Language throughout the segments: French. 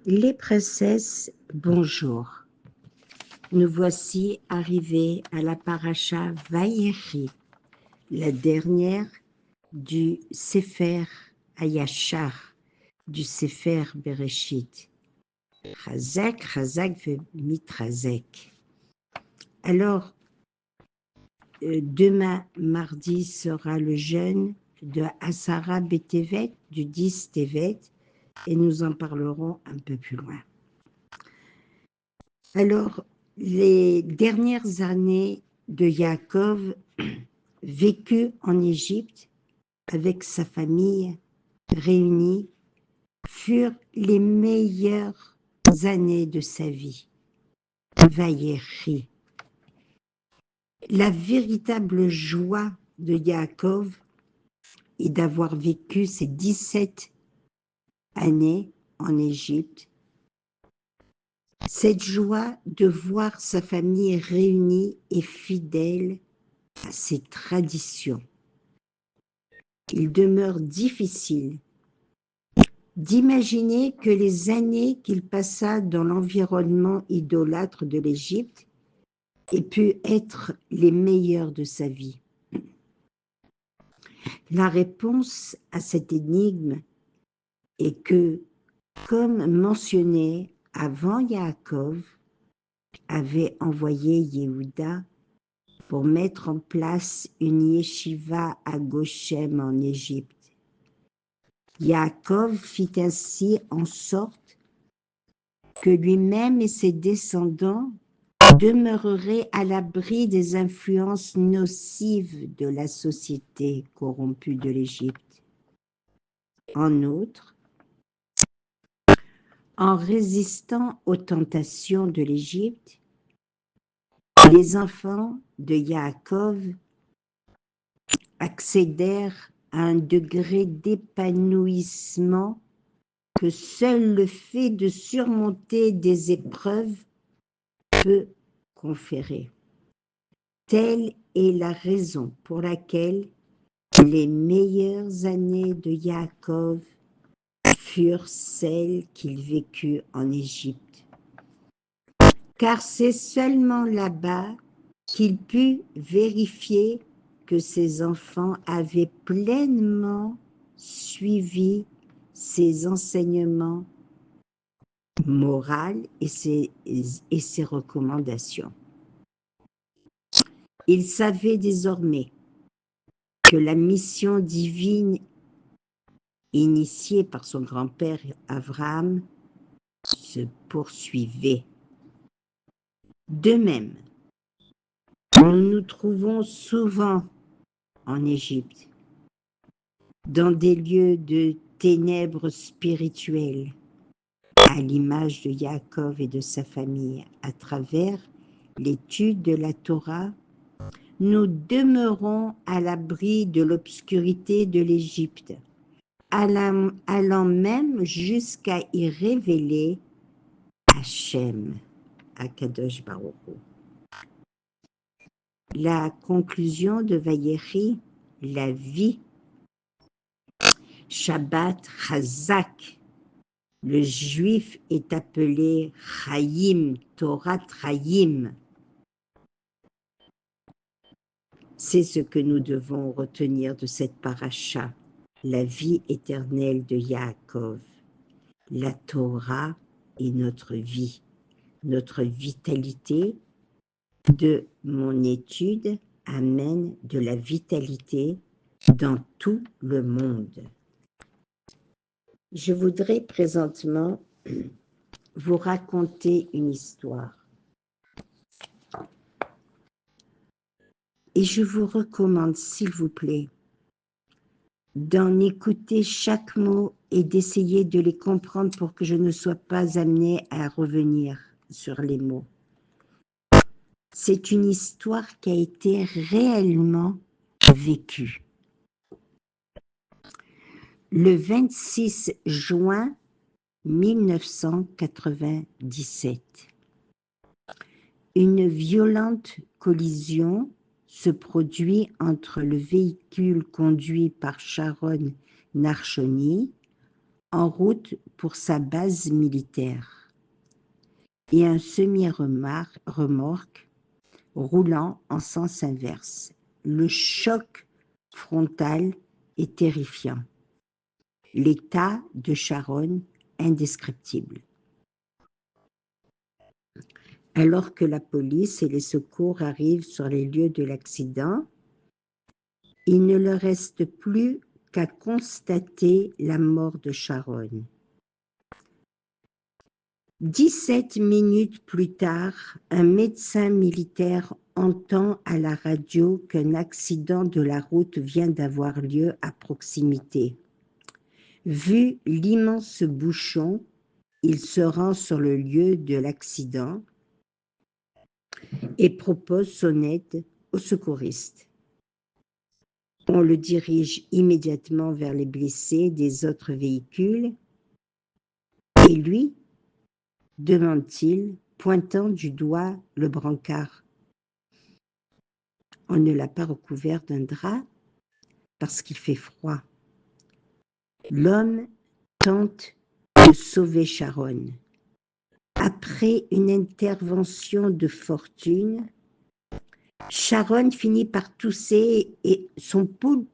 Les princesses, bonjour. Nous voici arrivés à la paracha Vaïri, la dernière du Sefer Hayashar, du Sefer Bereshit. Chazak, Chazak Mitrazek. Alors, demain, mardi, sera le jeûne de Asara Betevet, du 10 Tevet, et nous en parlerons un peu plus loin. Alors, les dernières années de Yaakov vécues en Égypte avec sa famille réunie furent les meilleures années de sa vie. Vaïri. La véritable joie de Yaakov est d'avoir vécu ces 17 années en Égypte. Cette joie de voir sa famille réunie et fidèle à ses traditions. Il demeure difficile d'imaginer que les années qu'il passa dans l'environnement idolâtre de l'Égypte aient pu être les meilleures de sa vie. La réponse à cette énigme est que, comme mentionné avant, Yaakov avait envoyé Yehuda pour mettre en place une yeshiva à Goshem en Égypte. Yaakov fit ainsi en sorte que lui-même et ses descendants demeureraient à l'abri des influences nocives de la société corrompue de l'Égypte. En outre, en résistant aux tentations de l'Égypte, les enfants de Yaakov accédèrent à un degré d'épanouissement que seul le fait de surmonter des épreuves peut conférer. Telle est la raison pour laquelle les meilleures années de Yaakov furent celles qu'il vécut en Égypte. Car c'est seulement là-bas qu'il put vérifier que ses enfants avaient pleinement suivi ses enseignements moraux et ses recommandations. Il savait désormais que la mission divine initiée par son grand-père Abraham se poursuivait. De même, nous nous trouvons souvent en Égypte, dans des lieux de ténèbres spirituelles, à l'image de Yaakov et de sa famille, à travers l'étude de la Torah. Nous demeurons à l'abri de l'obscurité de l'Égypte, allant même jusqu'à y révéler Hachem, Akadosh Baruch Hu. La conclusion de Vaïri, la vie, Shabbat Chazak. Le juif est appelé Chaim, Torah Chaim. C'est ce que nous devons retenir de cette paracha, la vie éternelle de Yaakov. La Torah est notre vie, notre vitalité. De mon étude amène de la vitalité dans tout le monde. Je voudrais présentement vous raconter une histoire. Et je vous recommande, s'il vous plaît, d'en écouter chaque mot et d'essayer de les comprendre pour que je ne sois pas amenée à revenir sur les mots. C'est une histoire qui a été réellement vécue. Le 26 juin 1997, une violente collision se produit entre le véhicule conduit par Sharon Narchoni, en route pour sa base militaire et un semi-remorque roulant en sens inverse. Le choc frontal est terrifiant. L'état de Sharon indescriptible. Alors que la police et les secours arrivent sur les lieux de l'accident, il ne leur reste plus qu'à constater la mort de Sharon. 17 minutes plus tard, un médecin militaire entend à la radio qu'un accident de la route vient d'avoir lieu à proximité. Vu l'immense bouchon, il se rend sur le lieu de l'accident et propose son aide aux secouristes. On le dirige immédiatement vers les blessés des autres véhicules. Et lui, demande-t-il, pointant du doigt le brancard. On ne l'a pas recouvert d'un drap parce qu'il fait froid. L'homme tente de sauver Sharon. Après une intervention de fortune, Sharon finit par tousser et son pouls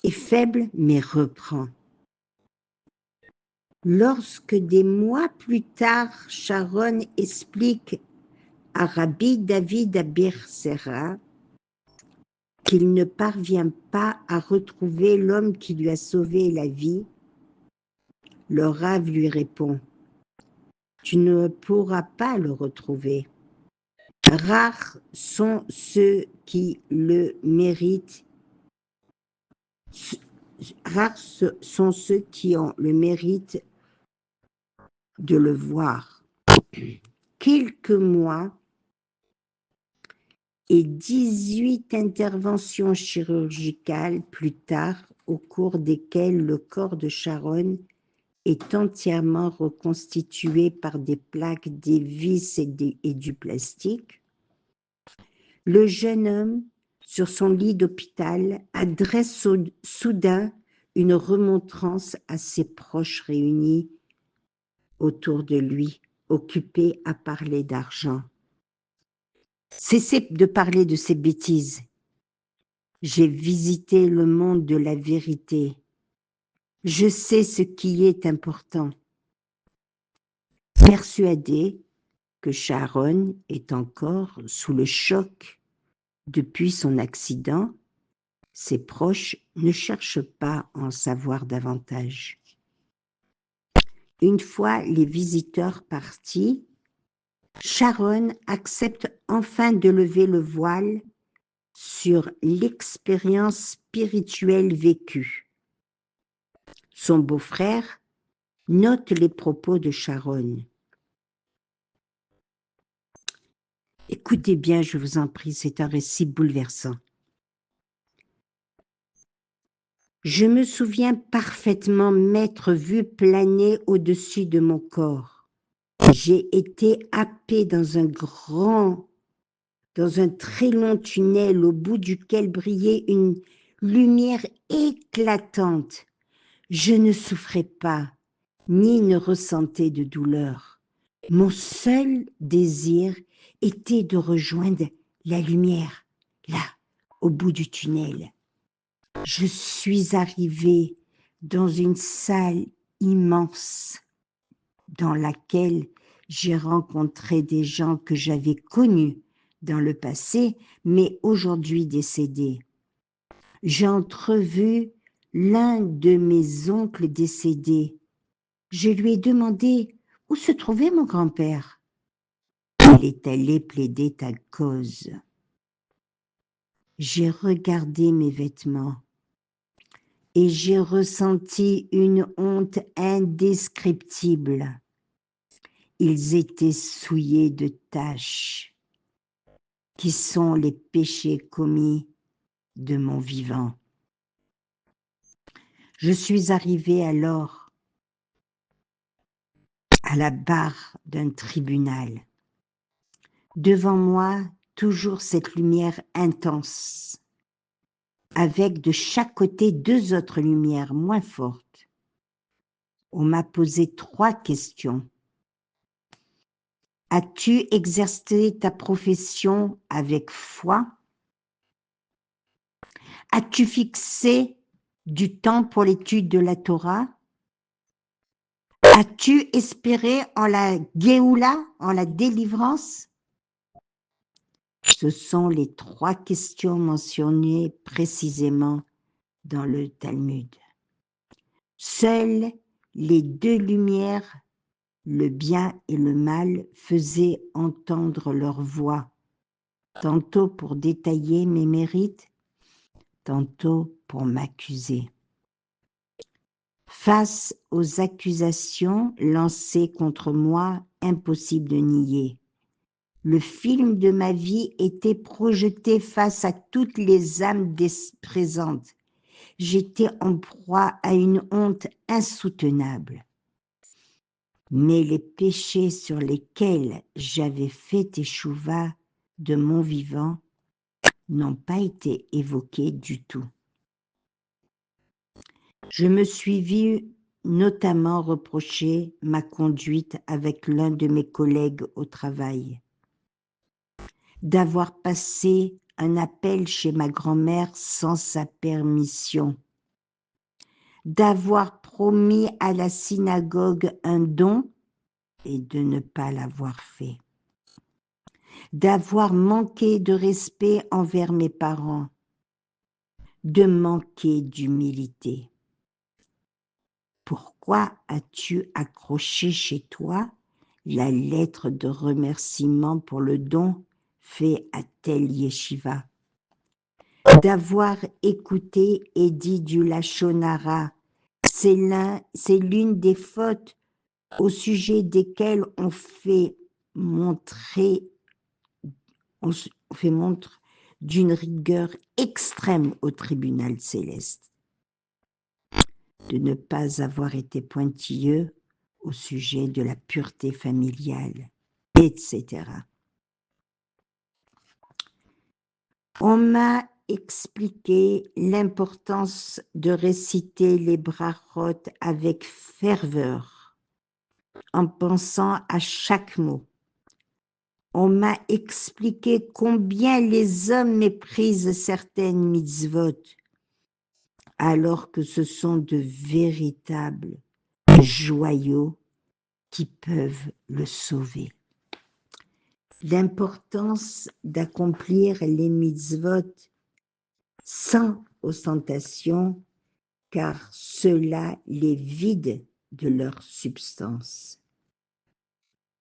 est faible mais reprend. Lorsque des mois plus tard, Sharon explique à Rabbi David Abirsera qu'il ne parvient pas à retrouver l'homme qui lui a sauvé la vie, le Rav lui répond « Tu ne pourras pas le retrouver. Rares sont ceux qui le méritent. Rares sont ceux qui ont le mérite de le voir. » Quelques mois et 18 interventions chirurgicales plus tard, au cours desquelles le corps de Sharon est entièrement reconstitué par des plaques, des vis et du plastique, le jeune homme, sur son lit d'hôpital, adresse soudain une remontrance à ses proches réunis autour de lui, occupés à parler d'argent. Cessez de parler de ces bêtises. J'ai visité le monde de la vérité. Je sais ce qui est important. Persuadé que Sharon est encore sous le choc depuis son accident, ses proches ne cherchent pas à en savoir davantage. Une fois les visiteurs partis, Sharon accepte enfin de lever le voile sur l'expérience spirituelle vécue. Son beau-frère note les propos de Sharon. Écoutez bien, je vous en prie, c'est un récit bouleversant. Je me souviens parfaitement m'être vu planer au-dessus de mon corps. J'ai été happé dans un très long tunnel au bout duquel brillait une lumière éclatante. Je ne souffrais pas, ni ne ressentais de douleur. Mon seul désir était de rejoindre la lumière, là, au bout du tunnel. Je suis arrivée dans une salle immense dans laquelle j'ai rencontré des gens que j'avais connus dans le passé, mais aujourd'hui décédés. J'ai entrevu l'un de mes oncles décédés. Je lui ai demandé où se trouvait mon grand-père. Il est allé plaider ta cause. J'ai regardé mes vêtements et j'ai ressenti une honte indescriptible. Ils étaient souillés de taches, qui sont les péchés commis de mon vivant. Je suis arrivée alors à la barre d'un tribunal. Devant moi, toujours cette lumière intense, avec de chaque côté deux autres lumières moins fortes. On m'a posé 3 questions. As-tu exercé ta profession avec foi? As-tu fixé du temps pour l'étude de la Torah? As-tu espéré en la Géoula, en la délivrance? Ce sont les 3 questions mentionnées précisément dans le Talmud. Seules les 2 lumières, le bien et le mal, faisaient entendre leur voix, tantôt pour détailler mes mérites, tantôt pour m'accuser. Face aux accusations lancées contre moi, impossible de nier. Le film de ma vie était projeté face à toutes les âmes présentes. J'étais en proie à une honte insoutenable. Mais les péchés sur lesquels j'avais fait teshuva de mon vivant n'ont pas été évoqués du tout. Je me suis vue notamment reprocher ma conduite avec l'un de mes collègues au travail, d'avoir passé un appel chez ma grand-mère sans sa permission, d'avoir promis à la synagogue un don et de ne pas l'avoir fait, d'avoir manqué de respect envers mes parents, de manquer d'humilité. Pourquoi as-tu accroché chez toi la lettre de remerciement pour le don fait à tel yeshiva? D'avoir écouté et dit du Lachon Hara, c'est l'une des fautes au sujet desquelles on fait montre d'une rigueur extrême au tribunal céleste. De ne pas avoir été pointilleux au sujet de la pureté familiale, etc. On m'a expliqué l'importance de réciter les brachot avec ferveur, en pensant à chaque mot. On m'a expliqué combien les hommes méprisent certaines mitzvot, alors que ce sont de véritables joyaux qui peuvent le sauver. L'importance d'accomplir les mitzvot sans ostentation, car cela les vide de leur substance.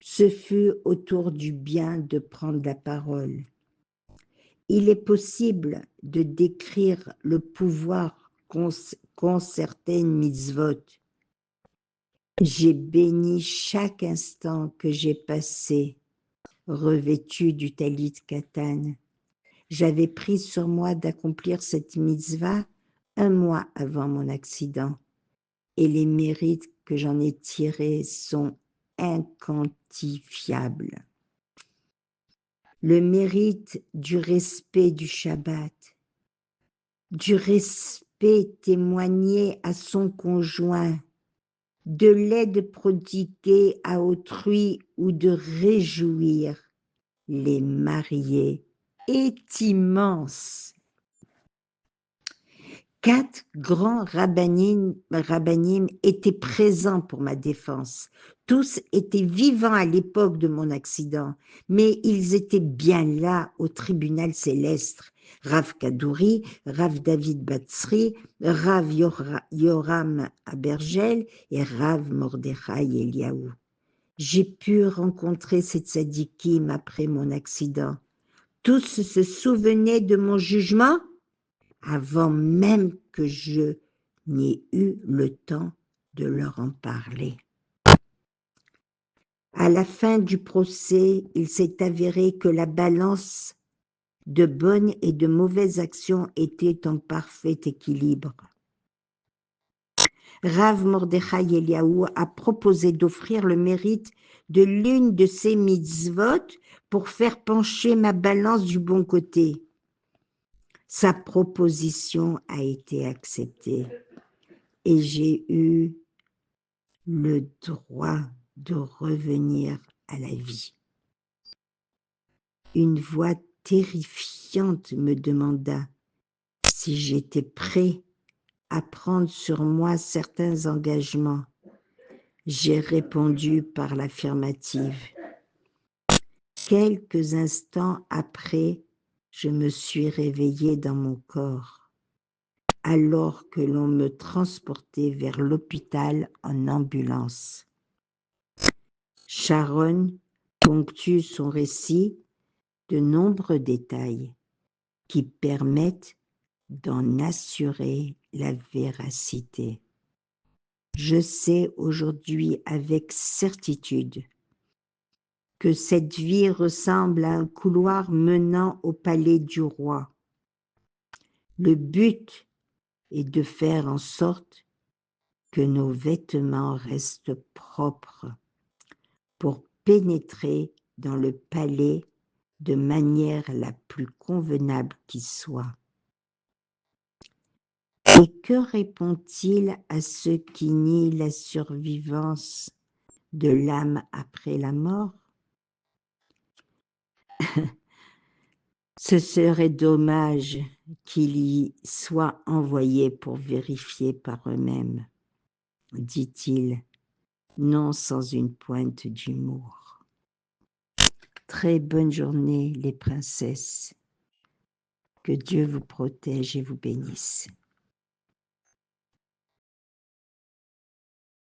Ce fut autour du bien de prendre la parole. Il est possible de décrire le pouvoir qu'ont certaines mitzvot. J'ai béni chaque instant que j'ai passé, revêtu du talit katan. J'avais pris sur moi d'accomplir cette mitzvah 1 mois avant mon accident, et les mérites que j'en ai tirés sont inquantifiables. Le mérite du respect du Shabbat, du respect témoigné à son conjoint, de l'aide prodiguée à autrui ou de réjouir les mariés est immense. 4 grands rabbanim étaient présents pour ma défense. Tous étaient vivants à l'époque de mon accident, mais ils étaient bien là au tribunal céleste. Rav Kadouri, Rav David Batsri, Rav Yoram Abergel et Rav Mordechai Eliaou. J'ai pu rencontrer ces tzadikim après mon accident. Tous se souvenaient de mon jugement avant même que je n'ai eu le temps de leur en parler. À la fin du procès, il s'est avéré que la balance de bonnes et de mauvaises actions était en parfait équilibre. Rav Mordechai Eliaou a proposé d'offrir le mérite de l'une de ces mitzvot pour faire pencher ma balance du bon côté. Sa proposition a été acceptée et j'ai eu le droit de revenir à la vie. Une voix terrifiante me demanda si j'étais prêt à prendre sur moi certains engagements. J'ai répondu par l'affirmative. Quelques instants après, je me suis réveillée dans mon corps, alors que l'on me transportait vers l'hôpital en ambulance. Sharon ponctue son récit de nombreux détails qui permettent d'en assurer la véracité. Je sais aujourd'hui avec certitude que cette vie ressemble à un couloir menant au palais du roi. Le but est de faire en sorte que nos vêtements restent propres pour pénétrer dans le palais de manière la plus convenable qui soit. Et que répond-il à ceux qui nient la survivance de l'âme après la mort? Ce serait dommage qu'ils y soient envoyés pour vérifier par eux-mêmes, dit-il, non sans une pointe d'humour. Très bonne journée, les princesses. Que Dieu vous protège et vous bénisse.